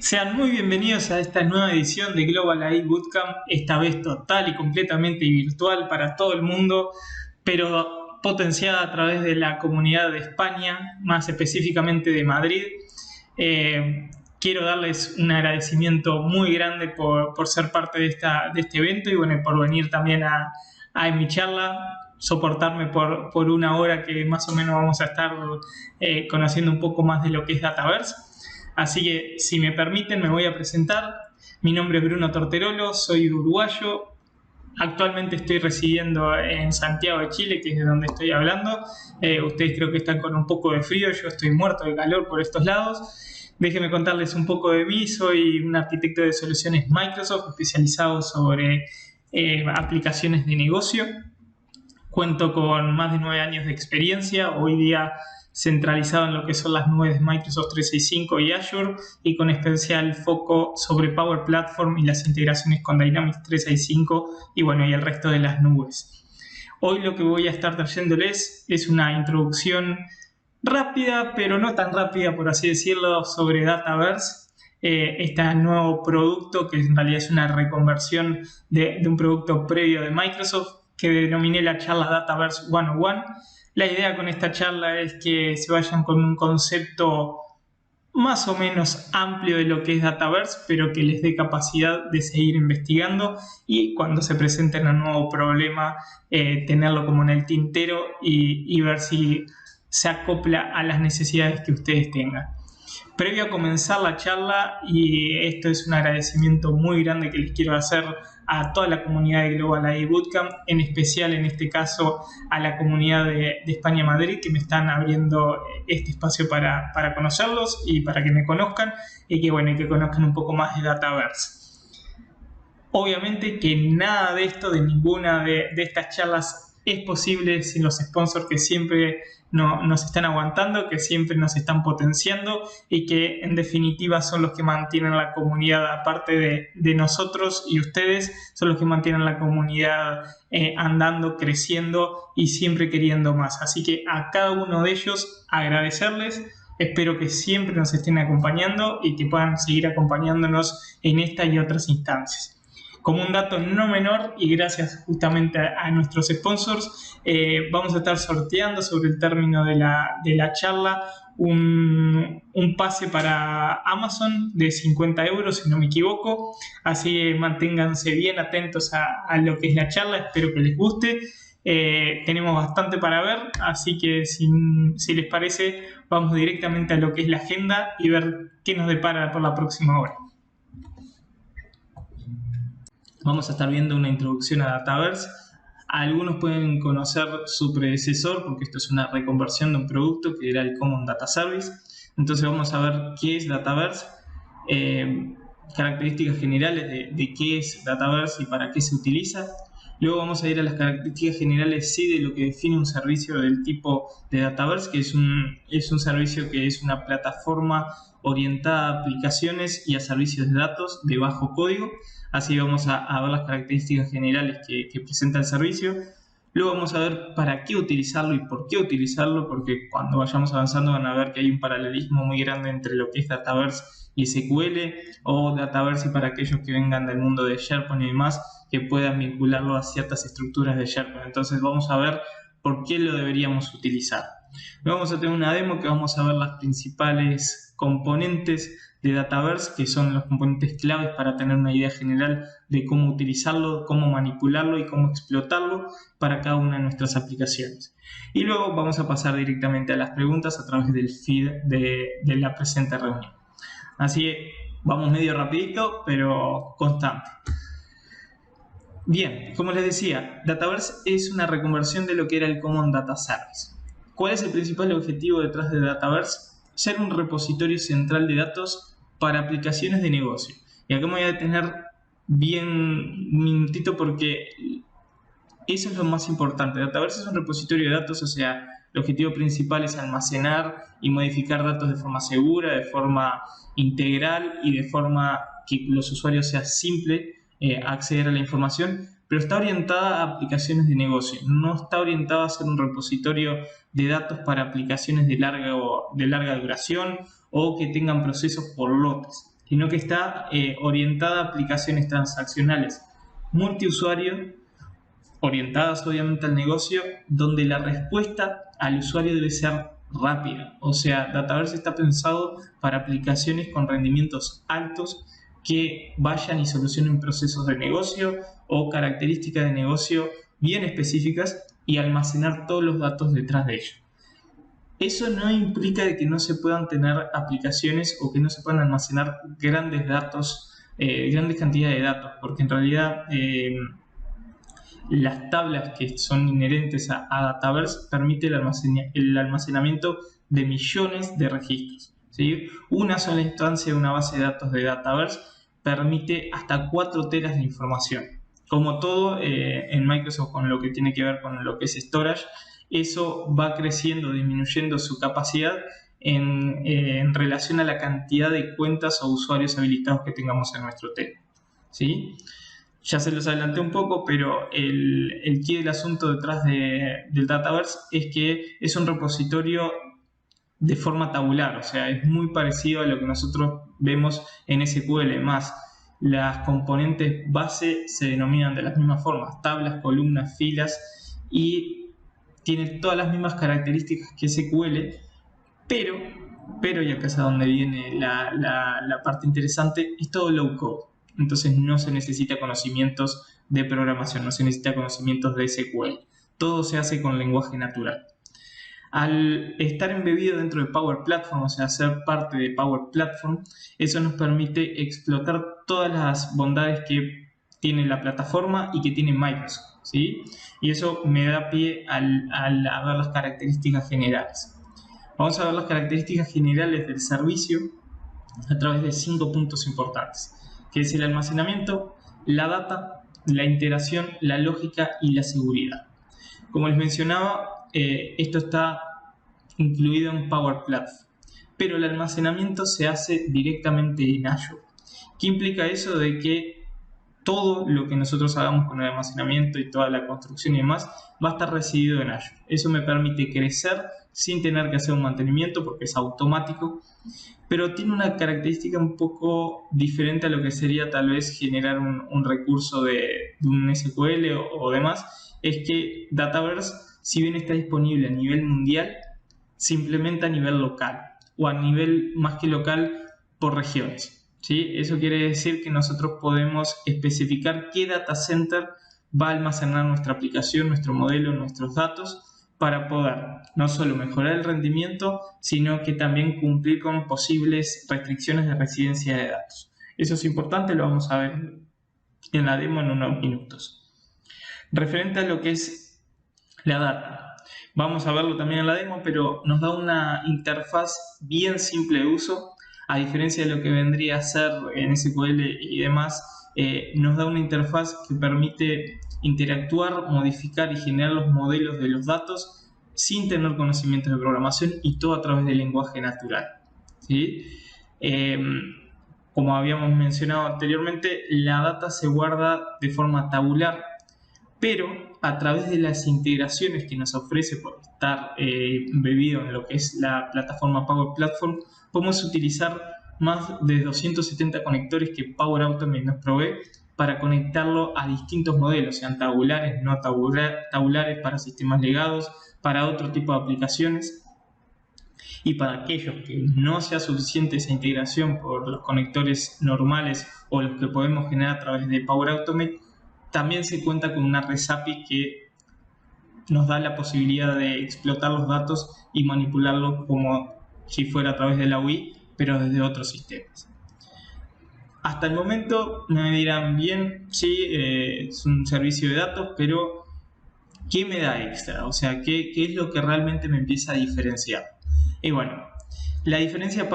Sean muy bienvenidos a esta nueva edición de Global AI Bootcamp, esta vez total y completamente virtual para todo el mundo, pero potenciada a través de la comunidad de España, más específicamente de Madrid. Quiero darles un agradecimiento muy grande por ser parte de este evento y bueno, por venir también a mi charla, soportarme por una hora que más o menos vamos a estar conociendo un poco más de lo que es Dataverse. Así que, si me permiten, me voy a presentar. Mi nombre es Bruno Torterolo, soy uruguayo. Actualmente estoy residiendo en Santiago de Chile, que es de donde estoy hablando. Ustedes creo que están con un poco de frío, yo estoy muerto de calor por estos lados. Déjenme contarles un poco de mí. Soy un arquitecto de soluciones Microsoft especializado sobre aplicaciones de negocio. Cuento con más de 9 años de experiencia, hoy día centralizado en lo que son las nubes de Microsoft 365 y Azure, y con especial foco sobre Power Platform y las integraciones con Dynamics 365 y bueno, y el resto de las nubes. Hoy lo que voy a estar trayéndoles es una introducción rápida, pero no tan rápida, por así decirlo, sobre Dataverse. Este nuevo producto, que en realidad es una reconversión de un producto previo de Microsoft, que denominé la charla Dataverse 101. La idea con esta charla es que se vayan con un concepto más o menos amplio de lo que es Dataverse, pero que les dé capacidad de seguir investigando y cuando se presenten un nuevo problema, tenerlo como en el tintero y ver si se acopla a las necesidades que ustedes tengan. Previo a comenzar la charla, y esto es un agradecimiento muy grande que les quiero hacer a toda la comunidad de Global AI Bootcamp, en especial en este caso a la comunidad de España Madrid, que me están abriendo este espacio para conocerlos y para que me conozcan y que conozcan un poco más de Dataverse. Obviamente que nada de esto, de ninguna de estas charlas es posible sin los sponsors que siempre nos están aguantando, que siempre nos están potenciando y que en definitiva son los que mantienen la comunidad, aparte de nosotros y ustedes, son los que mantienen la comunidad andando, creciendo y siempre queriendo más. Así que a cada uno de ellos agradecerles. Espero que siempre nos estén acompañando y que puedan seguir acompañándonos en esta y otras instancias. Como un dato no menor, y gracias justamente a nuestros sponsors, vamos a estar sorteando sobre el término de la charla un pase para Amazon de 50 euros, si no me equivoco. Así que manténganse bien atentos a lo que es la charla, espero que les guste. Tenemos bastante para ver, así que si les parece, vamos directamente a lo que es la agenda y ver qué nos depara por la próxima hora. Vamos a estar viendo una introducción a Dataverse. Algunos pueden conocer su predecesor porque esto es una reconversión de un producto que era el Common Data Service. Entonces vamos a ver qué es Dataverse, características generales de qué es Dataverse y para qué se utiliza. Luego vamos a ir a las características generales de lo que define un servicio del tipo de Dataverse, que es un servicio que es una plataforma orientada a aplicaciones y a servicios de datos de bajo código. Así vamos a ver las características generales que presenta el servicio. Luego vamos a ver para qué utilizarlo y por qué utilizarlo, porque cuando vayamos avanzando van a ver que hay un paralelismo muy grande entre lo que es Dataverse y SQL, o Dataverse y para aquellos que vengan del mundo de SharePoint y demás, que puedan vincularlo a ciertas estructuras de SharePoint. Entonces vamos a ver por qué lo deberíamos utilizar. Luego vamos a tener una demo que vamos a ver las principales componentes de Dataverse, que son los componentes claves para tener una idea general de cómo utilizarlo, cómo manipularlo y cómo explotarlo para cada una de nuestras aplicaciones. Y luego vamos a pasar directamente a las preguntas a través del feed de la presente reunión. Así que vamos medio rapidito, pero constante. Bien, como les decía, Dataverse es una reconversión de lo que era el Common Data Service. ¿Cuál es el principal objetivo detrás de Dataverse? Ser un repositorio central de datos para aplicaciones de negocio. Y acá me voy a detener bien un minutito porque eso es lo más importante. Dataverse es un repositorio de datos, o sea, el objetivo principal es almacenar y modificar datos de forma segura, de forma integral y de forma que los usuarios sea simple acceder a la información, pero está orientada a aplicaciones de negocio, no está orientada a ser un repositorio de datos para aplicaciones de larga duración o que tengan procesos por lotes. sino que está orientada a aplicaciones transaccionales multiusuario, orientadas obviamente al negocio, donde la respuesta al usuario debe ser rápida. O sea, Dataverse está pensado para aplicaciones con rendimientos altos que vayan y solucionen procesos de negocio o características de negocio bien específicas y almacenar todos los datos detrás de ello. Eso no implica de que no se puedan tener aplicaciones o que no se puedan almacenar grandes datos, grandes cantidades de datos, porque en realidad las tablas que son inherentes a Dataverse permiten el almacenamiento de millones de registros, ¿sí? Una sola instancia de una base de datos de Dataverse permite hasta 4 teras de información. Como todo en Microsoft con lo que tiene que ver con lo que es storage, eso va creciendo, disminuyendo su capacidad en relación a la cantidad de cuentas o usuarios habilitados que tengamos en nuestro tenant, ¿sí? Ya se los adelanté un poco, pero el key del asunto detrás del Dataverse es que es un repositorio de forma tabular, o sea, es muy parecido a lo que nosotros vemos en SQL, más las componentes base se denominan de las mismas formas, tablas, columnas, filas, y tiene todas las mismas características que SQL, pero y acá es a donde viene la parte interesante, es todo low code. Entonces no se necesita conocimientos de programación, no se necesita conocimientos de SQL. Todo se hace con lenguaje natural. Al estar embebido dentro de Power Platform, o sea, ser parte de Power Platform, eso nos permite explotar todas las bondades que tiene la plataforma y que tiene Microsoft, ¿sí? Y eso me da pie a ver las características generales. Vamos a ver las características generales del servicio a través de 5 puntos importantes, que es el almacenamiento, la data, la integración, la lógica y la seguridad. Como les mencionaba, esto está incluido en Power Platform, pero el almacenamiento se hace directamente en Azure. ¿Qué implica eso? De que todo lo que nosotros hagamos con el almacenamiento y toda la construcción y demás va a estar residido en Azure. Eso me permite crecer sin tener que hacer un mantenimiento porque es automático, pero tiene una característica un poco diferente a lo que sería tal vez generar un recurso de un SQL o demás. Es que Dataverse, si bien está disponible a nivel mundial, se implementa a nivel local o a nivel más que local por regiones, ¿sí? Eso quiere decir que nosotros podemos especificar qué data center va a almacenar nuestra aplicación, nuestro modelo, nuestros datos, para poder no solo mejorar el rendimiento, sino que también cumplir con posibles restricciones de residencia de datos. Eso es importante, lo vamos a ver en la demo en unos minutos. Referente a lo que es la data, vamos a verlo también en la demo, pero nos da una interfaz bien simple de uso, a diferencia de lo que vendría a ser en SQL y demás. Nos da una interfaz que permite interactuar, modificar y generar los modelos de los datos sin tener conocimientos de programación y todo a través del lenguaje natural, ¿sí? Como habíamos mencionado anteriormente, la data se guarda de forma tabular, pero a través de las integraciones que nos ofrece por estar embebido en lo que es la plataforma Power Platform, podemos utilizar más de 270 conectores que Power Automate nos provee para conectarlo a distintos modelos, sean tabulares, no tabulares, para sistemas legados, para otro tipo de aplicaciones. Y para aquellos que no sea suficiente esa integración por los conectores normales o los que podemos generar a través de Power Automate, también se cuenta con una REST API que nos da la posibilidad de explotar los datos y manipularlos como si fuera a través de la UI, pero desde otros sistemas. Hasta el momento me dirán, bien, sí, es un servicio de datos, pero ¿qué me da extra? O sea, ¿qué es lo que realmente me empieza a diferenciar? Y bueno, la diferencia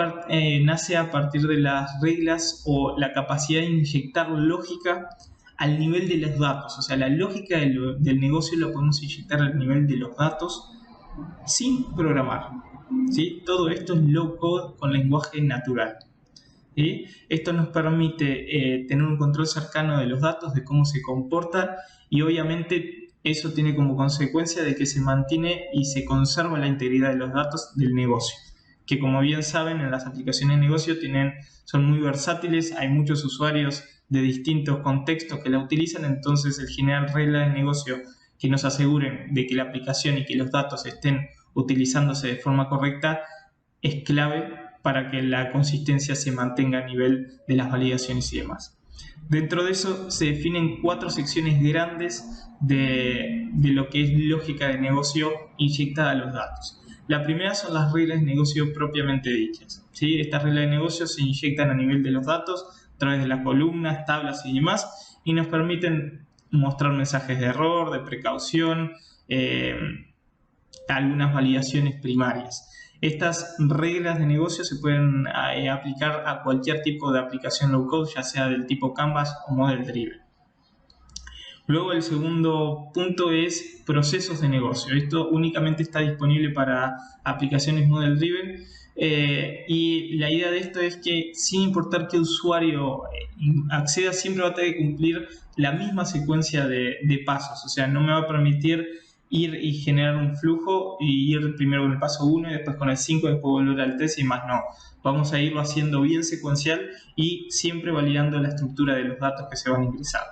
nace a partir de las reglas o la capacidad de inyectar lógica al nivel de los datos. O sea, la lógica del negocio la podemos inyectar al nivel de los datos sin programar, ¿sí? Todo esto es low code con lenguaje natural, ¿sí? Esto nos permite tener un control cercano de los datos, de cómo se comporta, y obviamente eso tiene como consecuencia de que se mantiene y se conserva la integridad de los datos del negocio. que, como bien saben, en las aplicaciones de negocio son muy versátiles, hay muchos usuarios de distintos contextos que la utilizan, entonces el generar reglas de negocio que nos aseguren de que la aplicación y que los datos estén utilizándose de forma correcta es clave para que la consistencia se mantenga a nivel de las validaciones y demás. Dentro de eso se definen 4 secciones grandes de lo que es lógica de negocio inyectada a los datos. La primera son las reglas de negocio propiamente dichas, ¿sí? Estas reglas de negocio se inyectan a nivel de los datos a través de las columnas, tablas y demás, y nos permiten mostrar mensajes de error, de precaución, algunas validaciones primarias. Estas reglas de negocio se pueden aplicar a cualquier tipo de aplicación low-code, ya sea del tipo Canvas o Model Driven. Luego el segundo punto es procesos de negocio. Esto únicamente está disponible para aplicaciones Model Driven y la idea de esto es que sin importar qué usuario acceda, siempre va a tener que cumplir la misma secuencia de pasos. O sea, no me va a permitir ir y generar un flujo y ir primero con el paso 1 y después con el 5 y después volver al 3 y más. No, vamos a irlo haciendo bien secuencial y siempre validando la estructura de los datos que se van a ingresar.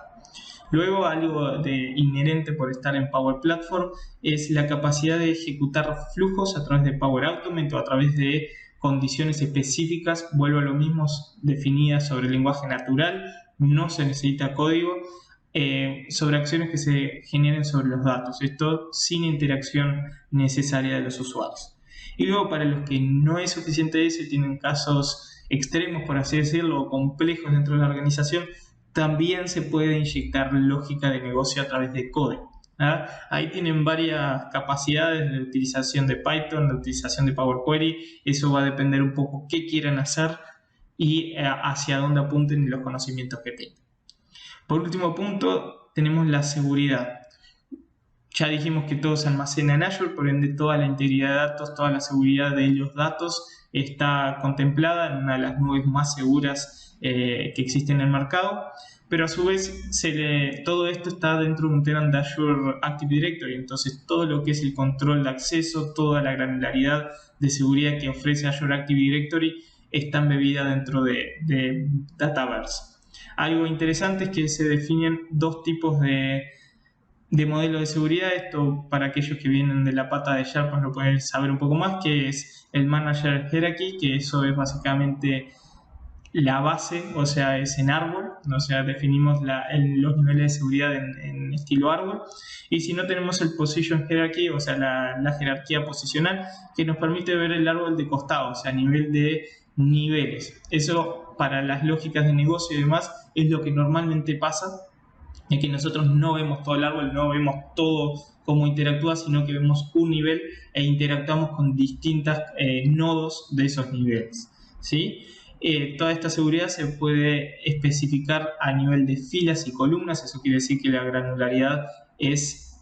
Luego, algo inherente por estar en Power Platform es la capacidad de ejecutar flujos a través de Power Automate o a través de condiciones específicas, vuelvo a lo mismo, definidas sobre el lenguaje natural, no se necesita código, sobre acciones que se generen sobre los datos, esto sin interacción necesaria de los usuarios. Y luego, para los que no es suficiente eso y tienen casos extremos, por así decirlo, o complejos dentro de la organización, también se puede inyectar lógica de negocio a través de código. Ahí tienen varias capacidades de utilización de Python, de utilización de Power Query. Eso va a depender un poco qué quieran hacer y hacia dónde apunten y los conocimientos que tengan. Por último punto, tenemos la seguridad. Ya dijimos que todo se almacena en Azure, por ende toda la integridad de datos, toda la seguridad de los datos está contemplada en una de las nubes más seguras que existen en el mercado, pero a su vez todo esto está dentro de un tenant de Azure Active Directory, entonces todo lo que es el control de acceso, toda la granularidad de seguridad que ofrece Azure Active Directory está embebida dentro de Dataverse. Algo interesante es que se definen 2 tipos de modelo de seguridad. Esto, para aquellos que vienen de la pata de SharePoint, lo pueden saber un poco más, que es el Manager Hierarchy, que eso es básicamente la base, o sea, es en árbol, o sea, definimos los niveles de seguridad en estilo árbol. Y si no, tenemos el Position Hierarchy, o sea, la jerarquía posicional, que nos permite ver el árbol de costado, o sea, a nivel de niveles. Eso, para las lógicas de negocio y demás, es lo que normalmente pasa, es que nosotros no vemos todo el árbol, no vemos todo cómo interactúa, sino que vemos un nivel e interactuamos con distintos nodos de esos niveles, ¿sí? Toda esta seguridad se puede especificar a nivel de filas y columnas. Eso quiere decir que la granularidad es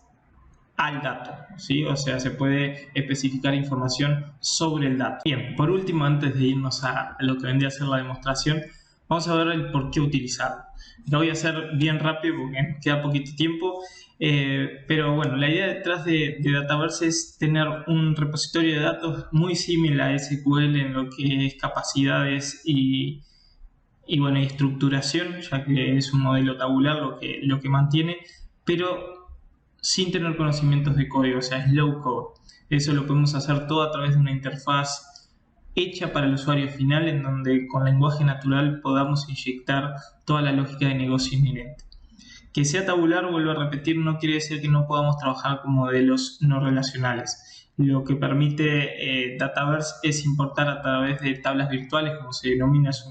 al dato, ¿sí? O sea, se puede especificar información sobre el dato. Bien, por último, antes de irnos a lo que vendría a ser la demostración, vamos a ver el por qué utilizarlo. Lo voy a hacer bien rápido porque queda poquito tiempo, pero bueno, la idea detrás de Dataverse es tener un repositorio de datos muy similar a SQL en lo que es capacidades y bueno, estructuración, ya que es un modelo tabular lo que mantiene, pero sin tener conocimientos de código, o sea, es low code. Eso lo podemos hacer todo a través de una interfaz hecha para el usuario final, en donde con lenguaje natural podamos inyectar toda la lógica de negocio inherente. Que sea tabular, vuelvo a repetir, no quiere decir que no podamos trabajar con modelos no relacionales. Lo que permite Dataverse es importar a través de tablas virtuales, como se denomina, es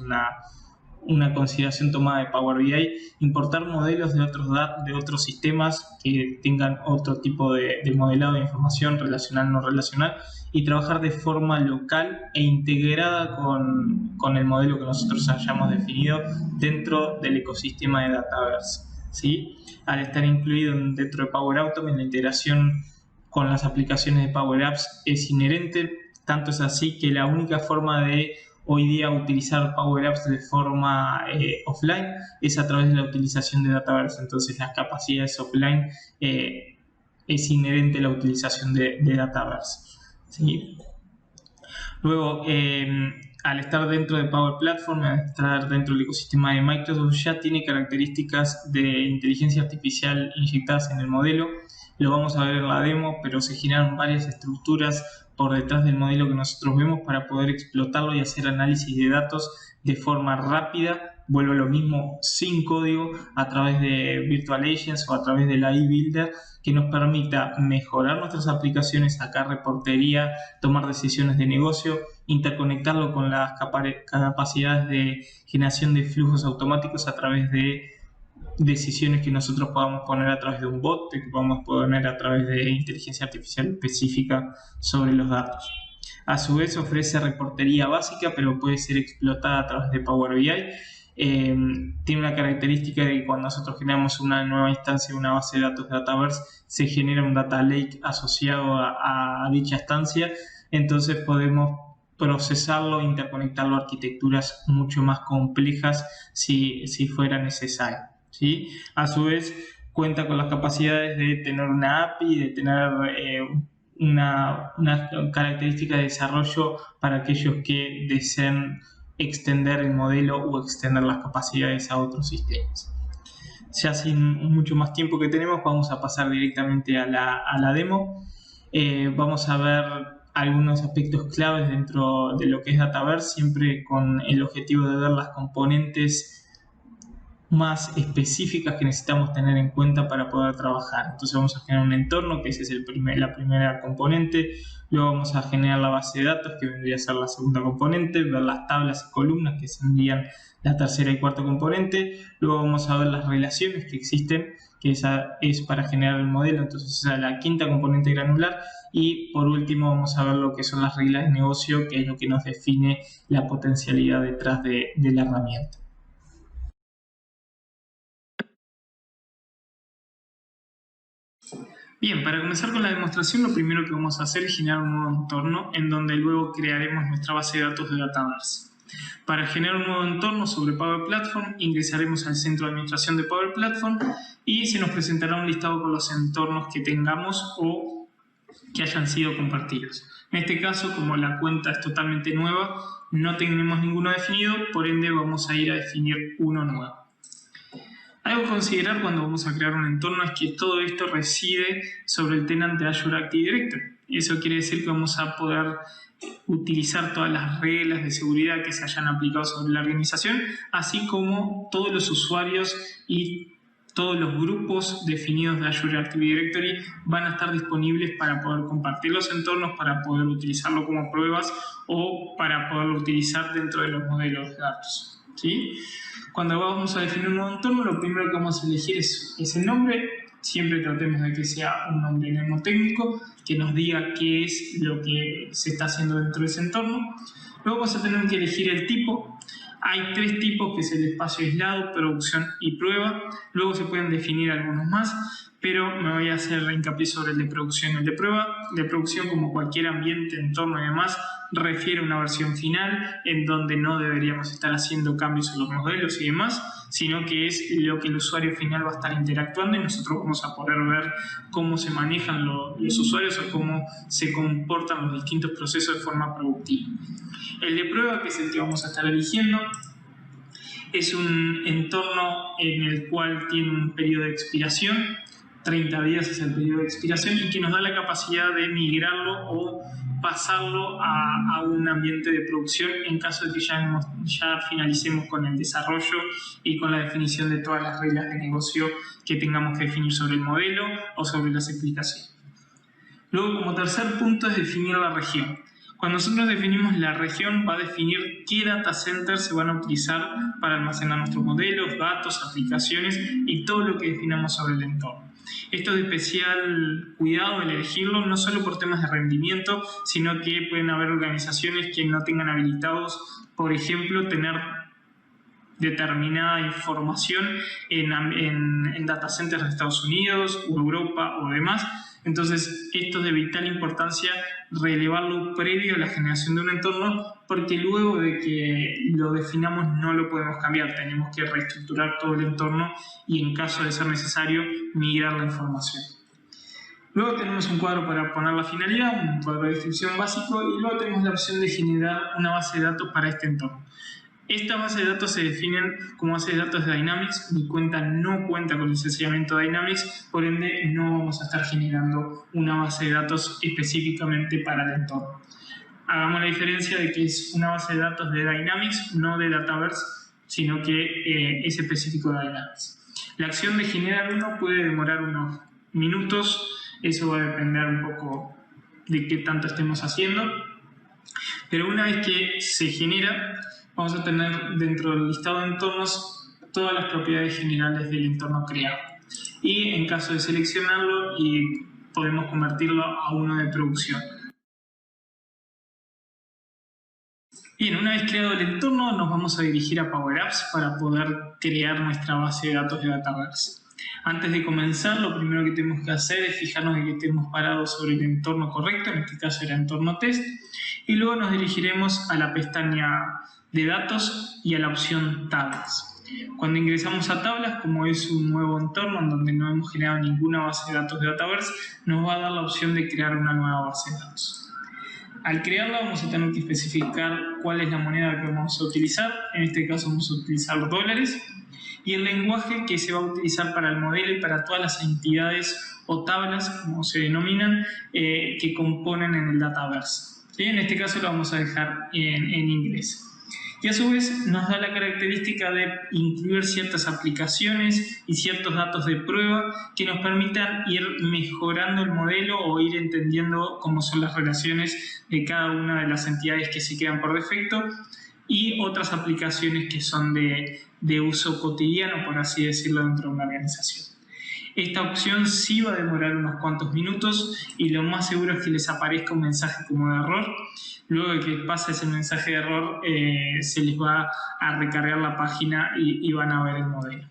una consideración tomada de Power BI, importar modelos de otros sistemas que tengan otro tipo de modelado de información relacional, no relacional, y trabajar de forma local e integrada con el modelo que nosotros hayamos definido dentro del ecosistema de Dataverse, ¿sí? Al estar incluido dentro de Power Automate, la integración con las aplicaciones de Power Apps es inherente, tanto es así que la única forma de hoy día utilizar Power Apps de forma offline es a través de la utilización de Dataverse. Entonces las capacidades offline es inherente a la utilización de Dataverse, ¿sí? Luego, al estar dentro de Power Platform, al estar dentro del ecosistema de Microsoft, ya tiene características de inteligencia artificial inyectadas en el modelo. Lo vamos a ver en la demo, pero se generan varias estructuras por detrás del modelo que nosotros vemos para poder explotarlo y hacer análisis de datos de forma rápida. Vuelvo a lo mismo, sin código, a través de Virtual Agents o a través de la eBuilder, que nos permita mejorar nuestras aplicaciones, sacar reportería, tomar decisiones de negocio, interconectarlo con las capacidades de generación de flujos automáticos a través de decisiones que nosotros podamos poner a través de un bot, que podamos poner a través de inteligencia artificial específica sobre los datos. A su vez ofrece reportería básica, pero puede ser explotada a través de Power BI. Tiene una característica de que cuando nosotros generamos una nueva instancia de una base de datos de Dataverse, se genera un data lake asociado a dicha instancia, entonces podemos procesarlo e interconectarlo a arquitecturas mucho más complejas si fuera necesario, ¿sí? A su vez cuenta con las capacidades de tener una API, de tener una característica de desarrollo para aquellos que deseen extender el modelo o extender las capacidades a otros sistemas. Ya sin mucho más tiempo que tenemos, vamos a pasar directamente a la demo. Vamos a ver algunos aspectos claves dentro de lo que es Dataverse, siempre con el objetivo de ver las componentes más específicas que necesitamos tener en cuenta para poder trabajar. Entonces vamos a generar un entorno, que ese es la primera componente. Luego vamos a generar la base de datos, que vendría a ser la segunda componente. Ver las tablas y columnas, que serían la tercera y cuarta componente. Luego vamos a ver las relaciones que existen, que esa es para generar el modelo. Entonces esa es la quinta componente granular. Y por último vamos a ver lo que son las reglas de negocio, que es lo que nos define la potencialidad detrás de la herramienta. Bien, para comenzar con la demostración, lo primero que vamos a hacer es generar un nuevo entorno en donde luego crearemos nuestra base de datos de Dataverse. Para generar un nuevo entorno sobre Power Platform, ingresaremos al centro de administración de Power Platform y se nos presentará un listado con los entornos que tengamos o que hayan sido compartidos. En este caso, como la cuenta es totalmente nueva, no tenemos ninguno definido, por ende vamos a ir a definir uno nuevo. Algo a considerar cuando vamos a crear un entorno es que todo esto reside sobre el tenant de Azure Active Directory. Eso quiere decir que vamos a poder utilizar todas las reglas de seguridad que se hayan aplicado sobre la organización, así como todos los usuarios y todos los grupos definidos de Azure Active Directory van a estar disponibles para poder compartir los entornos, para poder utilizarlo como pruebas o para poderlo utilizar dentro de los modelos de datos, ¿sí? Cuando vamos a definir un nuevo entorno, lo primero que vamos a elegir es el nombre. Siempre tratemos de que sea un nombre mnemotécnico que nos diga qué es lo que se está haciendo dentro de ese entorno. Luego vamos a tener que elegir el tipo. Hay tres tipos, que es el espacio aislado, producción y prueba. Luego se pueden definir algunos más, pero me voy a hacer hincapié sobre el de producción y el de prueba. De producción, como cualquier ambiente, entorno y demás, refiere a una versión final en donde no deberíamos estar haciendo cambios en los modelos y demás, sino que es lo que el usuario final va a estar interactuando y nosotros vamos a poder ver cómo se manejan los usuarios o cómo se comportan los distintos procesos de forma productiva. El de prueba, que es el que vamos a estar eligiendo, es un entorno en el cual tiene un periodo de expiración. 30 días es el periodo de expiración y que nos da la capacidad de migrarlo o pasarlo a un ambiente de producción en caso de que ya finalicemos con el desarrollo y con la definición de todas las reglas de negocio que tengamos que definir sobre el modelo o sobre las explicaciones. Luego, como tercer punto, es definir la región. Cuando nosotros definimos la región, va a definir qué data centers se van a utilizar para almacenar nuestros modelos, datos, aplicaciones y todo lo que definamos sobre el entorno. Esto es de especial cuidado al elegirlo, no solo por temas de rendimiento, sino que pueden haber organizaciones que no tengan habilitados, por ejemplo, tener determinada información en data centers de Estados Unidos o Europa o demás. Entonces, esto es de vital importancia relevarlo previo a la generación de un entorno, porque luego de que lo definamos no lo podemos cambiar. Tenemos que reestructurar todo el entorno y, en caso de ser necesario, migrar la información. Luego tenemos un cuadro para poner la finalidad, un cuadro de descripción básico, y luego tenemos la opción de generar una base de datos para este entorno. Estas bases de datos se definen como bases de datos de Dynamics. Mi cuenta no cuenta con el licenciamiento Dynamics, por ende no vamos a estar generando una base de datos específicamente para el entorno. Hagamos la diferencia de que es una base de datos de Dynamics, no de Dataverse, sino que es específico de Dynamics. La acción de generar uno puede demorar unos minutos, eso va a depender un poco de qué tanto estemos haciendo, pero una vez que se genera, vamos a tener dentro del listado de entornos todas las propiedades generales del entorno creado. Y en caso de seleccionarlo, podemos convertirlo a uno de producción. Bien, una vez creado el entorno, nos vamos a dirigir a Power Apps para poder crear nuestra base de datos de Dataverse. Antes de comenzar, lo primero que tenemos que hacer es fijarnos en que estemos parados sobre el entorno correcto, en este caso el entorno test, y luego nos dirigiremos a la pestaña de datos y a la opción tablas. Cuando ingresamos a tablas, como es un nuevo entorno en donde no hemos generado ninguna base de datos de Dataverse, nos va a dar la opción de crear una nueva base de datos. Al crearla vamos a tener que especificar cuál es la moneda que vamos a utilizar. En este caso vamos a utilizar dólares. Y el lenguaje que se va a utilizar para el modelo y para todas las entidades o tablas, como se denominan, que componen en el Dataverse. ¿Sí? En este caso lo vamos a dejar en inglés. Y a su vez nos da la característica de incluir ciertas aplicaciones y ciertos datos de prueba que nos permitan ir mejorando el modelo o ir entendiendo cómo son las relaciones de cada una de las entidades que se quedan por defecto, y otras aplicaciones que son de uso cotidiano, por así decirlo, dentro de una organización. Esta opción sí va a demorar unos cuantos minutos y lo más seguro es que les aparezca un mensaje como de error. Luego de que pase ese mensaje de error, se les va a recargar la página y van a ver el modelo.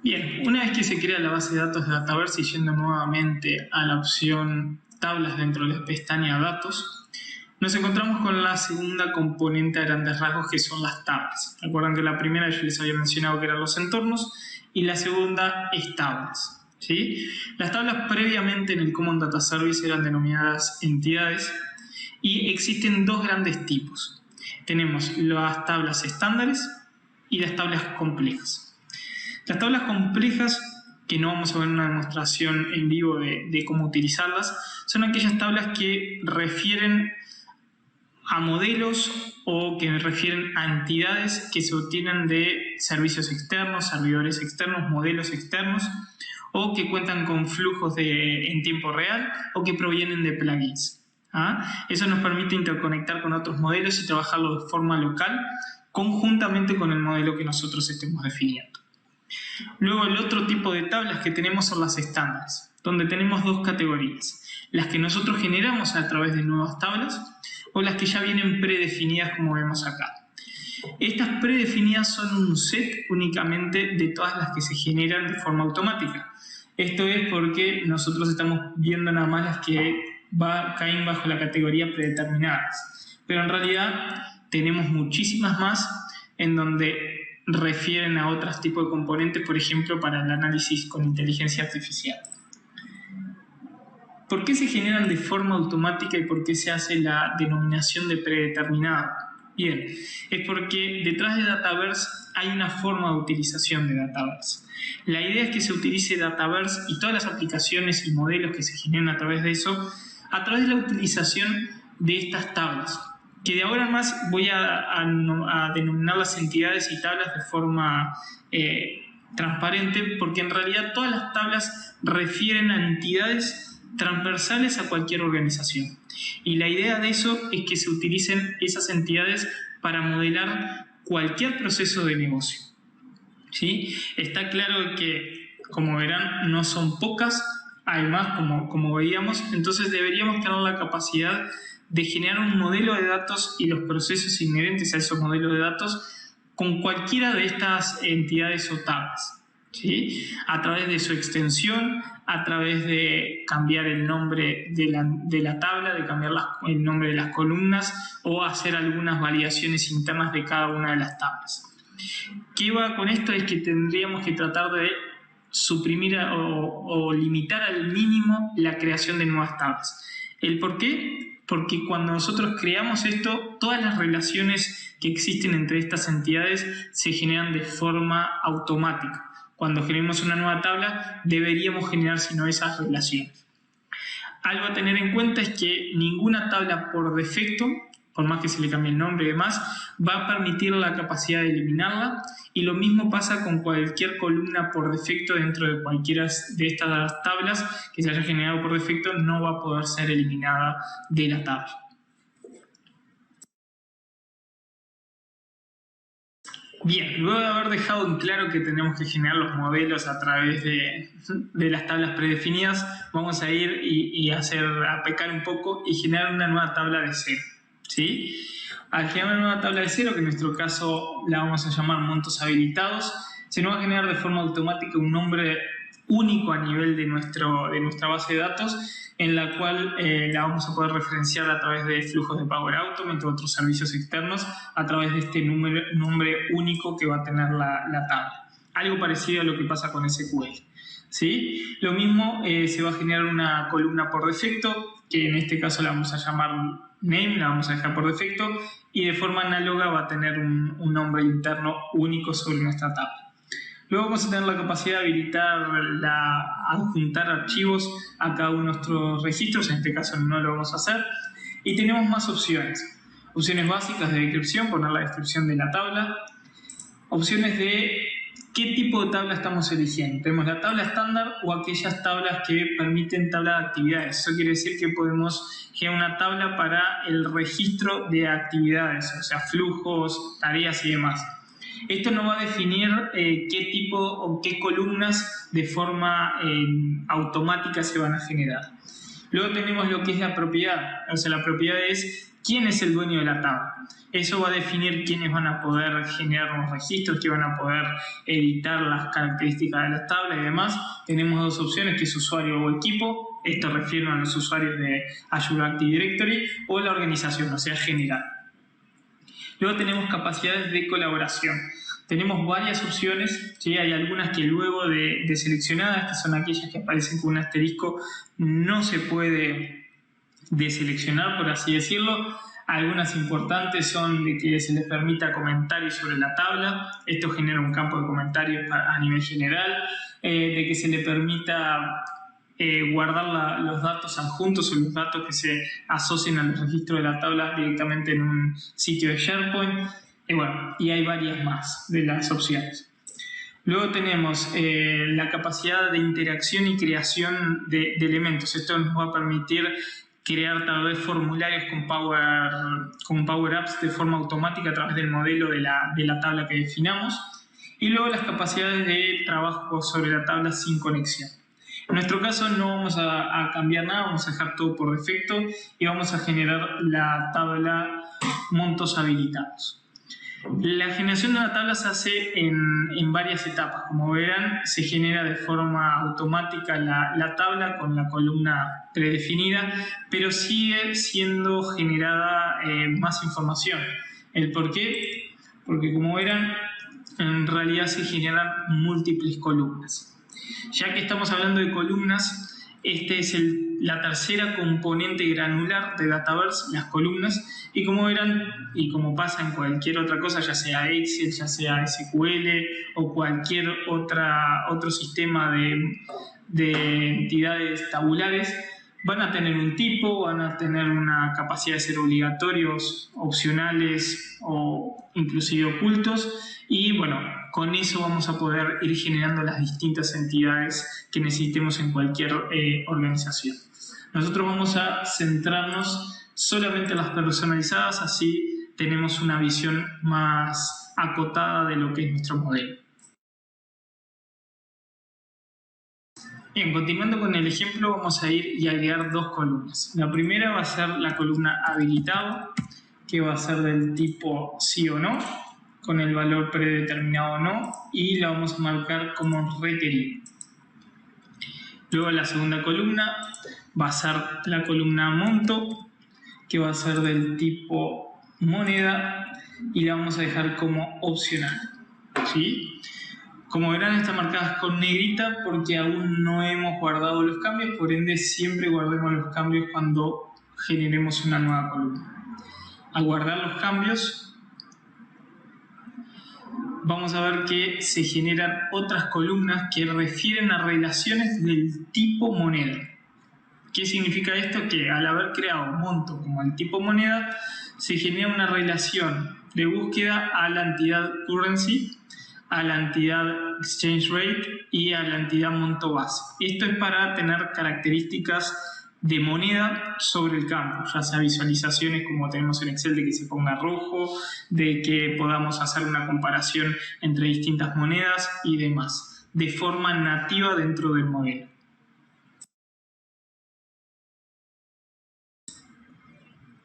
Bien, una vez que se crea la base de datos de Dataverse y yendo nuevamente a la opción tablas dentro de la pestaña datos, nos encontramos con la segunda componente a grandes rasgos, que son las tablas. Recuerden que la primera yo les había mencionado que eran los entornos y la segunda es tablas. ¿Sí? Las tablas previamente en el Common Data Service eran denominadas entidades y existen dos grandes tipos. Tenemos las tablas estándares y las tablas complejas. Las tablas complejas, que no vamos a ver una demostración en vivo de cómo utilizarlas, son aquellas tablas que refieren a modelos o que refieren a entidades que se obtienen de servicios externos, servidores externos, modelos externos, o que cuentan con flujos en tiempo real o que provienen de plugins. Eso nos permite interconectar con otros modelos y trabajarlo de forma local conjuntamente con el modelo que nosotros estemos definiendo. Luego el otro tipo de tablas que tenemos son las estándares, donde tenemos dos categorías: las que nosotros generamos a través de nuevas tablas o las que ya vienen predefinidas, como vemos acá. Estas predefinidas son un set únicamente de todas las que se generan de forma automática. Esto es porque nosotros estamos viendo nada más las que caen bajo la categoría predeterminadas, pero en realidad tenemos muchísimas más en donde refieren a otros tipos de componentes, por ejemplo, para el análisis con inteligencia artificial. ¿Por qué se generan de forma automática y por qué se hace la denominación de predeterminado? Bien, es porque detrás de Dataverse hay una forma de utilización de Dataverse. La idea es que se utilice Dataverse y todas las aplicaciones y modelos que se generen a través de eso, a través de la utilización de estas tablas, que de ahora en más voy a denominar las entidades y tablas de forma transparente, porque en realidad todas las tablas refieren a entidades transversales a cualquier organización. Y la idea de eso es que se utilicen esas entidades para modelar cualquier proceso de negocio. ¿Sí? Está claro que, como verán, no son pocas, además, como veíamos, entonces deberíamos tener la capacidad de generar un modelo de datos y los procesos inherentes a esos modelos de datos con cualquiera de estas entidades o tablas, ¿sí? A través de su extensión, a través de cambiar el nombre de la tabla, de cambiar el nombre de las columnas o hacer algunas validaciones internas de cada una de las tablas. ¿Qué va con esto? Es que tendríamos que tratar de suprimir o limitar al mínimo la creación de nuevas tablas. ¿El por qué? Porque cuando nosotros creamos esto, todas las relaciones que existen entre estas entidades se generan de forma automática. Cuando generemos una nueva tabla, deberíamos generar sino esas relaciones. Algo a tener en cuenta es que ninguna tabla por defecto, por más que se le cambie el nombre y demás, va a permitir la capacidad de eliminarla, y lo mismo pasa con cualquier columna por defecto dentro de cualquiera de estas tablas que se haya generado por defecto, no va a poder ser eliminada de la tabla. Bien, luego de haber dejado en claro que tenemos que generar los modelos a través de las tablas predefinidas, vamos a ir a pecar un poco y generar una nueva tabla de cero, ¿sí? Al generar una nueva tabla de cero, que en nuestro caso la vamos a llamar montos habilitados, se nos va a generar de forma automática un nombre único a nivel de nuestra base de datos, en la cual la vamos a poder referenciar a través de flujos de Power Automate, entre otros servicios externos, a través de este nombre único que va a tener la tabla. Algo parecido a lo que pasa con SQL, ¿sí? Lo mismo, se va a generar una columna por defecto, que en este caso la vamos a llamar name, la vamos a dejar por defecto, y de forma análoga va a tener un nombre interno único sobre nuestra tabla. Luego vamos a tener la capacidad de habilitar adjuntar archivos a cada uno de nuestros registros, en este caso no lo vamos a hacer. Y tenemos más opciones. Opciones básicas de descripción, poner la descripción de la tabla. Opciones de qué tipo de tabla estamos eligiendo. Tenemos la tabla estándar o aquellas tablas que permiten tabla de actividades. Eso quiere decir que podemos generar una tabla para el registro de actividades, o sea, flujos, tareas y demás. Esto nos va a definir qué tipo o qué columnas de forma automática se van a generar. Luego tenemos lo que es la propiedad. O sea, la propiedad es quién es el dueño de la tabla. Eso va a definir quiénes van a poder generar los registros, quiénes van a poder editar las características de la tabla y demás. Tenemos dos opciones, que es usuario o equipo. Esto refiere a los usuarios de Azure Active Directory, o la organización, o sea, general. Luego tenemos capacidades de colaboración. Tenemos varias opciones, ¿sí? Hay algunas que luego de seleccionadas, que son aquellas que aparecen con un asterisco, no se puede deseleccionar, por así decirlo. Algunas importantes son de que se les permita comentarios sobre la tabla. Esto genera un campo de comentarios a nivel general. De que se le permita guardar los datos adjuntos o los datos que se asocien al registro de la tabla directamente en un sitio de SharePoint. Y hay varias más de las opciones. Luego tenemos la capacidad de interacción y creación de elementos. Esto nos va a permitir crear tal vez formularios con Power Apps de forma automática a través del modelo de la tabla que definamos. Y luego las capacidades de trabajo sobre la tabla sin conexión. En nuestro caso no vamos a cambiar nada, vamos a dejar todo por defecto y vamos a generar la tabla montos habilitados. La generación de una tabla se hace en varias etapas. Como verán, se genera de forma automática la tabla con la columna predefinida, pero sigue siendo generada más información. ¿El por qué? Porque como verán, en realidad se generan múltiples columnas. Ya que estamos hablando de columnas, este es la tercera componente granular de Dataverse, las columnas, y como verán, y como pasa en cualquier otra cosa, ya sea Excel, ya sea SQL o cualquier otro sistema de entidades tabulares, van a tener un tipo, van a tener una capacidad de ser obligatorios, opcionales o inclusive ocultos, y bueno, con eso vamos a poder ir generando las distintas entidades que necesitemos en cualquier organización. Nosotros vamos a centrarnos solamente en las personalizadas, así tenemos una visión más acotada de lo que es nuestro modelo. Bien, continuando con el ejemplo, vamos a ir y agregar dos columnas. La primera va a ser la columna habilitado, que va a ser del tipo sí o no, con el valor predeterminado o no, y la vamos a marcar como requerido. Luego la segunda columna va a ser la columna monto, que va a ser del tipo moneda, y la vamos a dejar como opcional. ¿sí? Como verán, están marcadas con negrita porque aún no hemos guardado los cambios, por ende siempre guardemos los cambios cuando generemos una nueva columna. Al guardar los cambios, vamos a ver que se generan otras columnas que refieren a relaciones del tipo moneda. ¿Qué significa esto? Que al haber creado monto como el tipo moneda, se genera una relación de búsqueda a la entidad currency, a la entidad exchange rate y a la entidad monto base. Esto es para tener características de moneda sobre el campo, ya sea visualizaciones como tenemos en Excel de que se ponga rojo, de que podamos hacer una comparación entre distintas monedas y demás, de forma nativa dentro del modelo.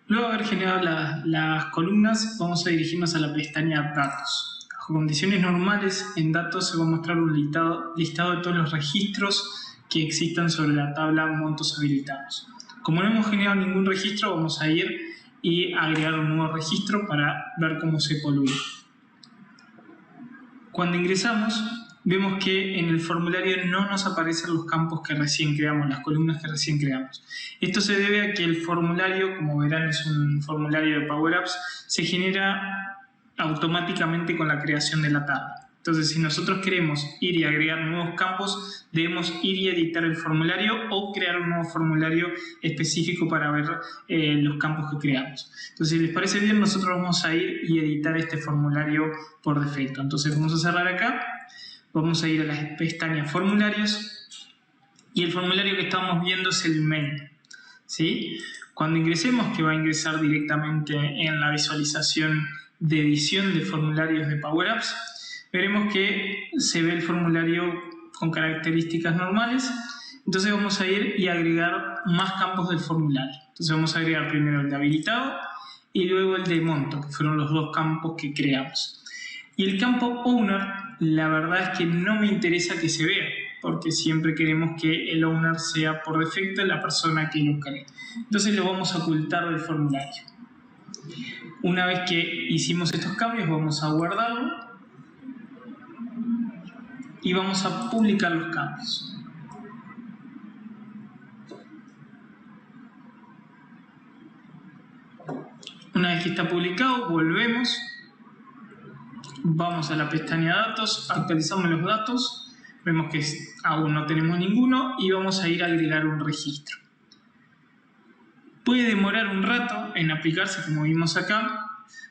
Luego de haber generado las columnas, vamos a dirigirnos a la pestaña Datos. Bajo condiciones normales, en Datos se va a mostrar un listado de todos los registros que existan sobre la tabla montos habilitados. Como no hemos generado ningún registro, vamos a ir y agregar un nuevo registro para ver cómo se polula. Cuando ingresamos, vemos que en el formulario no nos aparecen los campos que recién creamos, las columnas que recién creamos. Esto se debe a que el formulario, como verán, es un formulario de Power Apps, se genera automáticamente con la creación de la tabla. Entonces, si nosotros queremos ir y agregar nuevos campos, debemos ir y editar el formulario o crear un nuevo formulario específico para ver los campos que creamos. Entonces, si les parece bien, nosotros vamos a ir y editar este formulario por defecto. Entonces, vamos a cerrar acá, vamos a ir a la pestaña Formularios y el formulario que estamos viendo es el main, ¿sí? Cuando ingresemos, que va a ingresar directamente en la visualización de edición de formularios de Power Apps, veremos que se ve el formulario con características normales. Entonces vamos a ir y agregar más campos del formulario. Entonces vamos a agregar primero el de habilitado y luego el de monto, que fueron los dos campos que creamos. Y el campo owner, la verdad es que no me interesa que se vea, porque siempre queremos que el owner sea por defecto la persona que lo cree. Entonces lo vamos a ocultar del formulario. Una vez que hicimos estos cambios, vamos a guardarlo y vamos a publicar los cambios. Una vez que está publicado, volvemos, vamos a la pestaña Datos, actualizamos los datos, vemos que aún no tenemos ninguno y vamos a ir a agregar un registro. Puede demorar un rato en aplicarse, como vimos acá,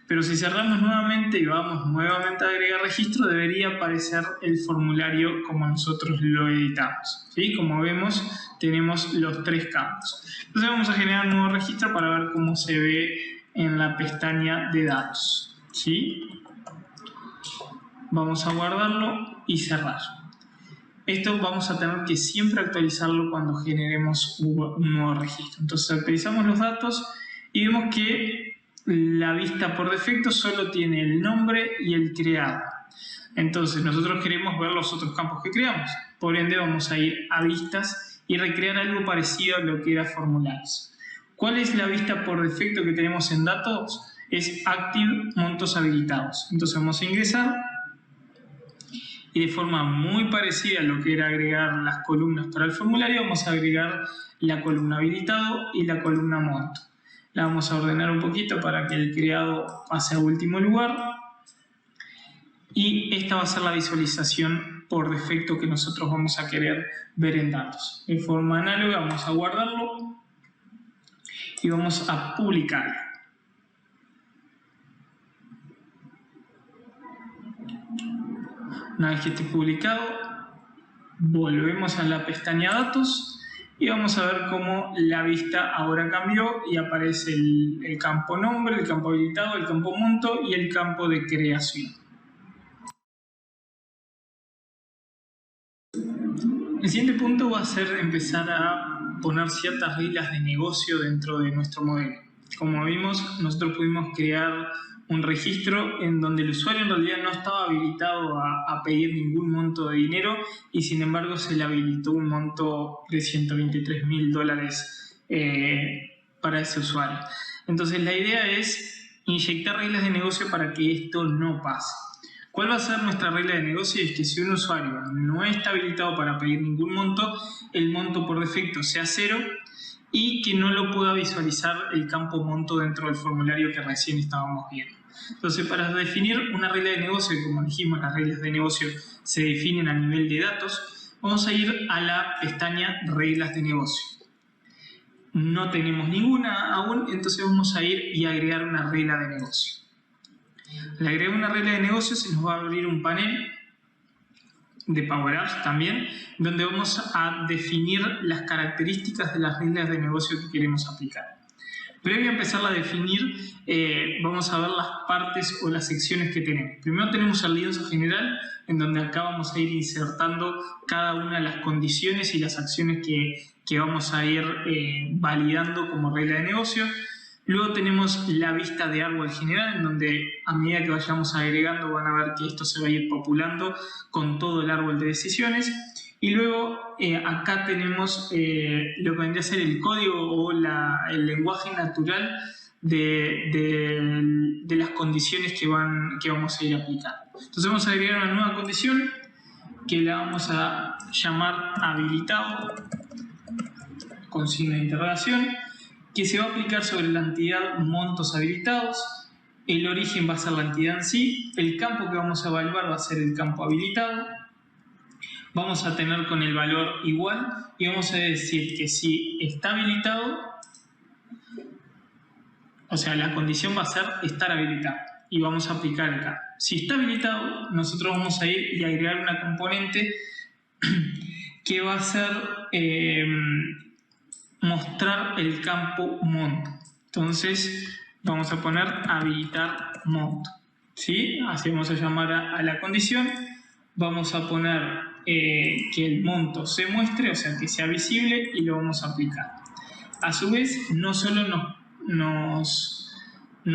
pero si cerramos nuevamente y vamos nuevamente a agregar registro, debería aparecer el formulario como nosotros lo editamos, ¿sí? Como vemos, tenemos los tres campos. Entonces vamos a generar un nuevo registro para ver cómo se ve en la pestaña de datos, ¿sí? Vamos a guardarlo y cerrar. Esto vamos a tener que siempre actualizarlo cuando generemos un nuevo registro. Entonces actualizamos los datos y vemos que la vista por defecto solo tiene el nombre y el creado. Entonces nosotros queremos ver los otros campos que creamos. Por ende vamos a ir a vistas y recrear algo parecido a lo que era formularios. ¿Cuál es la vista por defecto que tenemos en datos? Es Active Montos Habilitados. Entonces vamos a ingresar y de forma muy parecida a lo que era agregar las columnas para el formulario, vamos a agregar la columna habilitado y la columna monto. La vamos a ordenar un poquito para que el creado pase a último lugar. Y esta va a ser la visualización por defecto que nosotros vamos a querer ver en datos. De forma análoga vamos a guardarlo y vamos a publicarlo. Una vez que esté publicado, volvemos a la pestaña Datos y vamos a ver cómo la vista ahora cambió y aparece el campo nombre, el campo habilitado, el campo monto y el campo de creación. El siguiente punto va a ser empezar a poner ciertas reglas de negocio dentro de nuestro modelo. Como vimos, nosotros pudimos crear un registro en donde el usuario en realidad no estaba habilitado a pedir ningún monto de dinero y sin embargo se le habilitó un monto de $123.000 para ese usuario. Entonces la idea es inyectar reglas de negocio para que esto no pase. ¿Cuál va a ser nuestra regla de negocio? Es que si un usuario no está habilitado para pedir ningún monto, el monto por defecto sea 0 y que no lo pueda visualizar el campo monto dentro del formulario que recién estábamos viendo. Entonces, para definir una regla de negocio, como dijimos, las reglas de negocio se definen a nivel de datos, vamos a ir a la pestaña Reglas de negocio. No tenemos ninguna aún, entonces vamos a ir y agregar una regla de negocio. Al agregar una regla de negocio se nos va a abrir un panel de Power Apps también, donde vamos a definir las características de las reglas de negocio que queremos aplicar. Previo a empezar a definir, vamos a ver las partes o las secciones que tenemos. Primero tenemos el lienzo general, en donde acá vamos a ir insertando cada una de las condiciones y las acciones que vamos a ir validando como regla de negocio. Luego tenemos la vista de árbol general, en donde a medida que vayamos agregando van a ver que esto se va a ir populando con todo el árbol de decisiones. Y luego acá tenemos lo que vendría a ser el código o el lenguaje natural de las condiciones que vamos a ir aplicando. Entonces vamos a agregar una nueva condición que la vamos a llamar habilitado, con signo de interrogación, que se va a aplicar sobre la entidad montos habilitados. El origen va a ser la entidad en sí, el campo que vamos a evaluar va a ser el campo habilitado. Vamos a tener con el valor igual y vamos a decir que si está habilitado, o sea, la condición va a ser estar habilitado y vamos a aplicar acá. Si está habilitado, nosotros vamos a ir y agregar una componente que va a ser mostrar el campo monto. Entonces vamos a poner habilitar monto, ¿sí? Así vamos a llamar a la condición. Vamos a poner que el monto se muestre, o sea, que sea visible, y lo vamos a aplicar. A su vez, no solo nos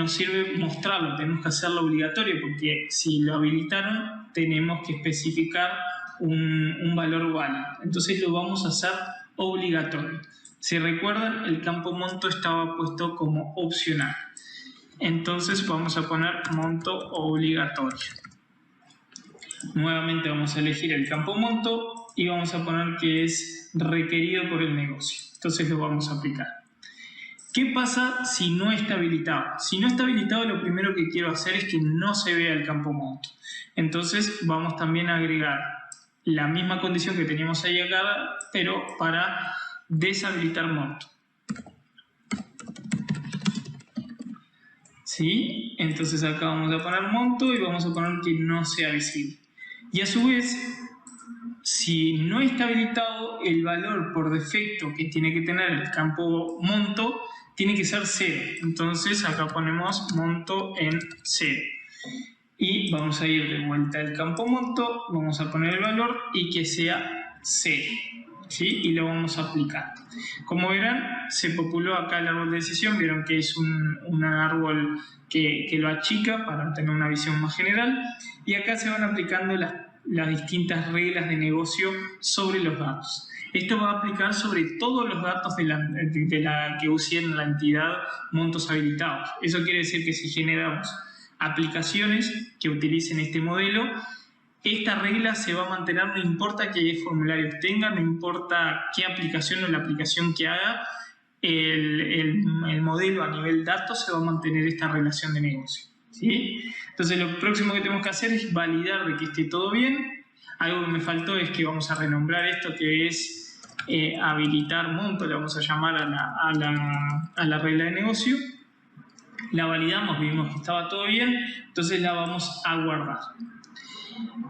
sirve mostrarlo, tenemos que hacerlo obligatorio, porque si lo habilitaron, tenemos que especificar un valor válido. Entonces lo vamos a hacer obligatorio. Si recuerdan, el campo monto estaba puesto como opcional. Entonces vamos a poner monto obligatorio. Nuevamente vamos a elegir el campo monto y vamos a poner que es requerido por el negocio. Entonces lo vamos a aplicar. ¿Qué pasa si no está habilitado? Si no está habilitado, lo primero que quiero hacer es que no se vea el campo monto. Entonces vamos también a agregar la misma condición que teníamos ahí acá, pero para deshabilitar monto. ¿Sí? Entonces acá vamos a poner monto y vamos a poner que no sea visible. Y a su vez, si no está habilitado, el valor por defecto que tiene que tener el campo monto tiene que ser 0. Entonces acá ponemos monto en 0. Y vamos a ir de vuelta al campo monto, vamos a poner el valor y que sea 0. ¿Sí? Y lo vamos a aplicar. Como verán, se populó acá el árbol de decisión. Vieron que es un árbol que lo achica para tener una visión más general. Y acá se van aplicando las distintas reglas de negocio sobre los datos. Esto va a aplicar sobre todos los datos de la que usen la entidad montos habilitados. Eso quiere decir que si generamos aplicaciones que utilicen este modelo, esta regla se va a mantener, no importa qué formulario tenga, no importa qué aplicación o la aplicación que haga, el modelo a nivel datos se va a mantener esta relación de negocio. ¿Sí? Entonces lo próximo que tenemos que hacer es validar de que esté todo bien. Algo que me faltó es que vamos a renombrar esto, que es habilitar monto, le vamos a llamar a la regla de negocio. La validamos, vimos que estaba todo bien, entonces la vamos a guardar.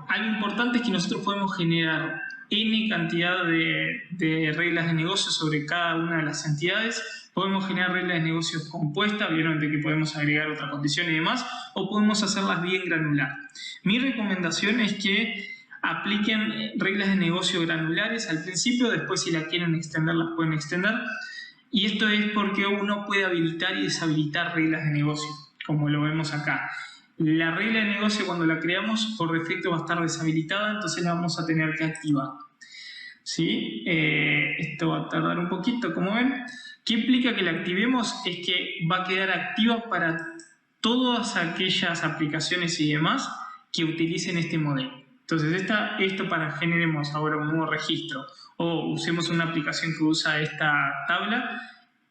Algo importante es que nosotros podemos generar N cantidad de reglas de negocio sobre cada una de las entidades. Podemos generar reglas de negocios compuestas, vieron de que podemos agregar otra condición y demás, o podemos hacerlas bien granular. Mi recomendación es que apliquen reglas de negocio granulares al principio, después si la quieren extender, las pueden extender. Y esto es porque uno puede habilitar y deshabilitar reglas de negocio, como lo vemos acá. La regla de negocio, cuando la creamos, por defecto va a estar deshabilitada, entonces la vamos a tener que activar. ¿Sí? Esto va a tardar un poquito, como ven. ¿Qué implica que la activemos? Es que va a quedar activa para todas aquellas aplicaciones y demás que utilicen este modelo. Entonces, esto para generemos ahora un nuevo registro o usemos una aplicación que usa esta tabla,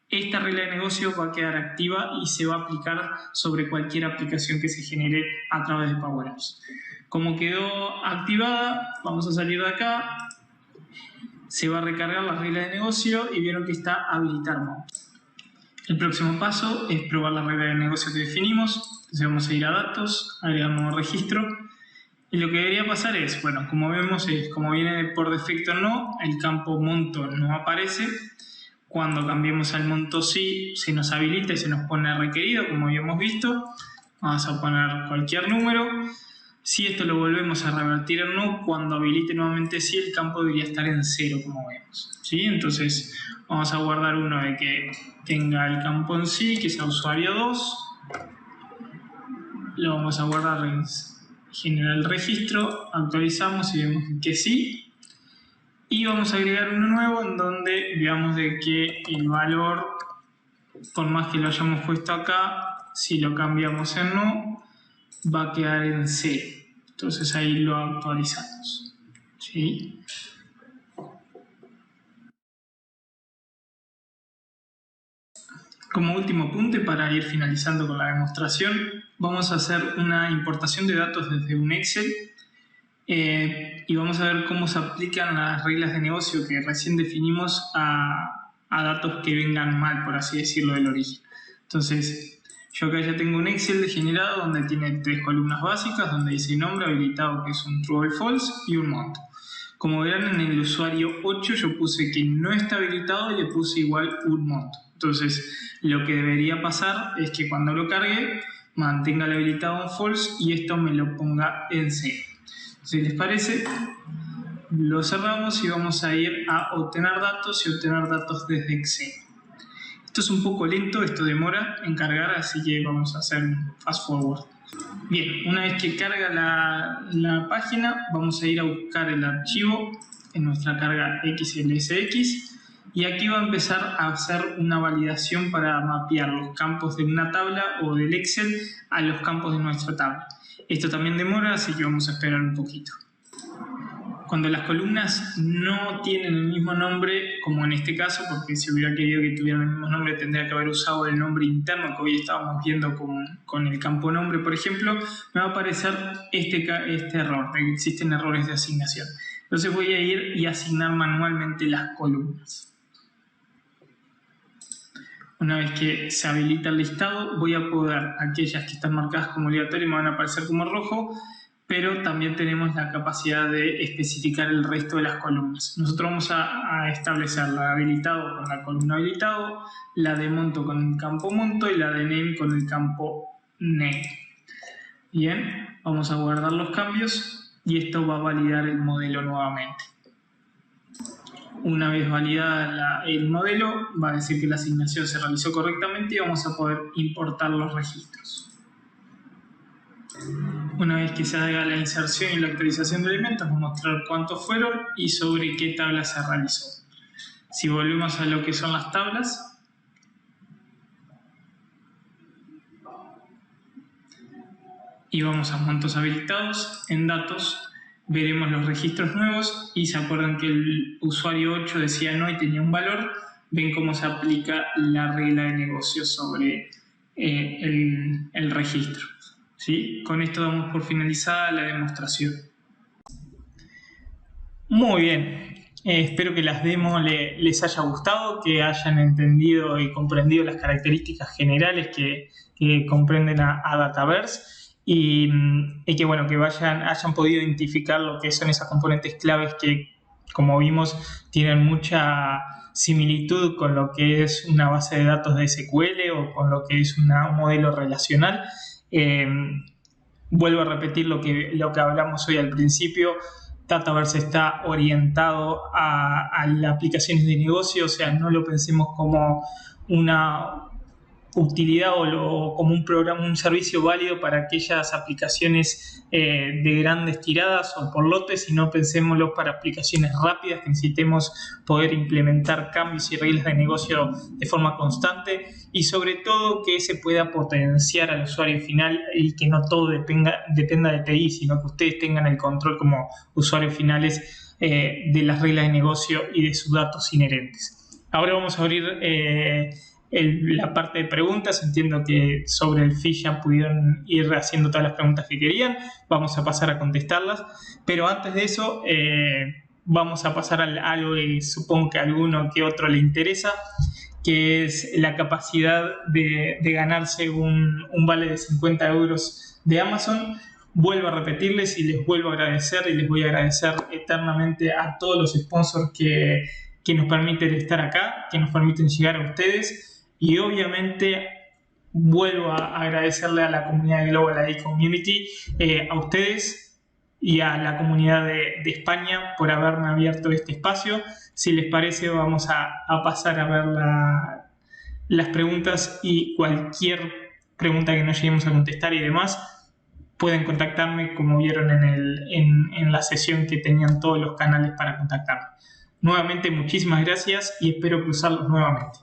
esta regla de negocio va a quedar activa y se va a aplicar sobre cualquier aplicación que se genere a través de Power Apps. Como quedó activada, vamos a salir de acá, se va a recargar la regla de negocio y vieron que está habilitar monto. El próximo paso es probar la regla de negocio que definimos. Entonces vamos a ir a datos, agregar un nuevo registro. Y lo que debería pasar es, bueno, como vemos, como viene por defecto no, el campo monto no aparece. Cuando cambiemos al monto sí, se nos habilita y se nos pone requerido, como habíamos visto. Vamos a poner cualquier número. Si esto lo volvemos a revertir en no, cuando habilite nuevamente sí, el campo debería estar en 0, como vemos. ¿Sí? Entonces vamos a guardar uno de que tenga el campo en sí, que sea usuario 2. Lo vamos a guardar en generar el registro, actualizamos y vemos que sí. Y vamos a agregar uno nuevo en donde veamos de que el valor, por más que lo hayamos puesto acá, si lo cambiamos en no, va a quedar en 0. Entonces ahí lo actualizamos. ¿Sí? Como último punto y para ir finalizando con la demostración, vamos a hacer una importación de datos desde un Excel y vamos a ver cómo se aplican las reglas de negocio que recién definimos a datos que vengan mal, por así decirlo, del origen. Entonces, yo acá ya tengo un Excel generado donde tiene 3 columnas básicas, donde dice nombre habilitado, que es un true o false, y un monto. Como verán, en el usuario 8 yo puse que no está habilitado y le puse igual un monto. Entonces, lo que debería pasar es que cuando lo cargue, mantenga el habilitado en false y esto me lo ponga en 0. Si les parece, lo cerramos y vamos a ir a obtener datos y obtener datos desde Excel. Esto es un poco lento, esto demora en cargar, así que vamos a hacer un fast forward. Bien, una vez que carga la página, vamos a ir a buscar el archivo en nuestra carga XLSX y aquí va a empezar a hacer una validación para mapear los campos de una tabla o del Excel a los campos de nuestra tabla. Esto también demora, así que vamos a esperar un poquito. Cuando las columnas no tienen el mismo nombre, como en este caso, porque si hubiera querido que tuvieran el mismo nombre tendría que haber usado el nombre interno que hoy estábamos viendo con el campo nombre, por ejemplo, me va a aparecer este error, de que existen errores de asignación. Entonces voy a ir y asignar manualmente las columnas. Una vez que se habilita el listado, voy a poder, aquellas que están marcadas como aleatorio me van a aparecer como rojo, pero también tenemos la capacidad de especificar el resto de las columnas. Nosotros vamos a establecer la de habilitado con la columna habilitado, la de monto con el campo monto y la de name con el campo name. Bien, vamos a guardar los cambios y esto va a validar el modelo nuevamente. Una vez validada el modelo, va a decir que la asignación se realizó correctamente y vamos a poder importar los registros. Una vez que se haga la inserción y la actualización de elementos, vamos a mostrar cuántos fueron y sobre qué tabla se realizó. Si volvemos a lo que son las tablas, y vamos a montos habilitados, en datos veremos los registros nuevos y se acuerdan que el usuario 8 decía no y tenía un valor, ven cómo se aplica la regla de negocio sobre el registro. ¿Sí? Con esto damos por finalizada la demostración. Muy bien, espero que las demos les haya gustado, que hayan entendido y comprendido las características generales que comprenden a Dataverse y que, bueno, que hayan podido identificar lo que son esas componentes claves que, como vimos, tienen mucha similitud con lo que es una base de datos de SQL o con lo que es un modelo relacional. Vuelvo a repetir lo que hablamos hoy al principio. Dataverse está orientado a las aplicaciones de negocio, o sea, no lo pensemos como una utilidad o como un programa, un servicio válido para aquellas aplicaciones de grandes tiradas o por lotes, sino pensémoslo para aplicaciones rápidas que necesitemos poder implementar cambios y reglas de negocio de forma constante, y sobre todo que se pueda potenciar al usuario final y que no todo dependa de TI, sino que ustedes tengan el control como usuarios finales de las reglas de negocio y de sus datos inherentes. Ahora vamos a abrir la parte de preguntas. Entiendo que sobre el fee ya pudieron ir haciendo todas las preguntas que querían. Vamos a pasar a contestarlas, pero antes de eso vamos a pasar a algo que supongo que a alguno que otro le interesa, que es la capacidad de ganarse un vale de 50 euros de Amazon. Vuelvo a repetirles y les vuelvo a agradecer, y les voy a agradecer eternamente a todos los sponsors que nos permiten estar acá, que nos permiten llegar a ustedes. Y obviamente vuelvo a agradecerle a la comunidad de Global ID Community, a ustedes y a la comunidad de España por haberme abierto este espacio. Si les parece, vamos a pasar a ver las preguntas, y cualquier pregunta que no lleguemos a contestar y demás, pueden contactarme, como vieron en la sesión que tenían todos los canales para contactarme. Nuevamente, muchísimas gracias y espero cruzarlos nuevamente.